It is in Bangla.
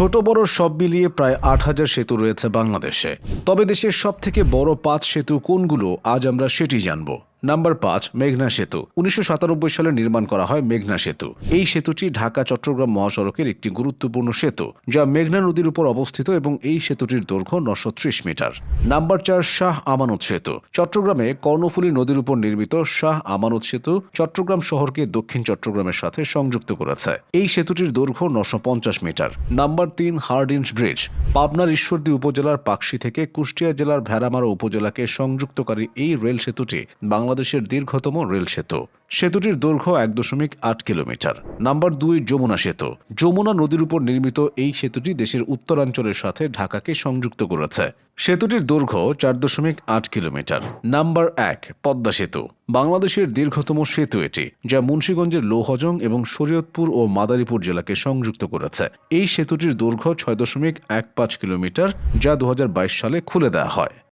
ছোট বড় সব মিলিয়ে প্রায় ৮,০০০ সেতু রয়েছে বাংলাদেশে। তবে দেশের সবথেকে বড় ৫ সেতু কোনগুলো আজ আমরা সেটি জানব। নাম্বার ৫, মেঘনা সেতু। ১৯৯৭ সালে নির্মাণ করা হয় মেঘনা সেতু। এই সেতুটি ঢাকা-চট্টগ্রাম মহাসড়কের একটি গুরুত্বপূর্ণ সেতু, যা মেঘনা নদীর উপর অবস্থিত এবং এই সেতুটির দৈর্ঘ্য ৯৩০ মিটার। নাম্বার ৪, শাহ আমানত সেতু। চট্টগ্রামে কর্ণফুলী নদীর উপর নির্মিত শাহ আমানত সেতু চট্টগ্রাম শহরকে দক্ষিণ চট্টগ্রামের সাথে সংযুক্ত করেছে। এই সেতুটির দৈর্ঘ্য ৯৫০ মিটার। Number ৩, Hardinge bridge. পাবনার ঈশ্বরদী উপজেলার পাকশী থেকে কুষ্টিয়া জেলার ভেড়ামারা উপজেলাকে সংযুক্তকারী এই রেল সেতুটি বাংলাদেশের দীর্ঘতম রেল সেতু। সেতুটির দৈর্ঘ্য ১.৮ কিলোমিটার। নাম্বার ২, যমুনা সেতু। যমুনা নদীর উপর নির্মিত এই সেতুটি দেশের উত্তরাঞ্চলের সাথে ঢাকাকে সংযুক্ত করেছে। সেতুটির দৈর্ঘ্য ৪.৮ কিলোমিটার। নাম্বার ১, পদ্মা সেতু। বাংলাদেশের দীর্ঘতম সেতু এটি, যা মুন্সিগঞ্জের লৌহজং এবং শরীয়তপুর ও মাদারীপুর জেলাকে সংযুক্ত করেছে। এই সেতুটির দৈর্ঘ্য ৬.১৫ কিলোমিটার, যা ২০২২ সালে খুলে দেওয়া হয়।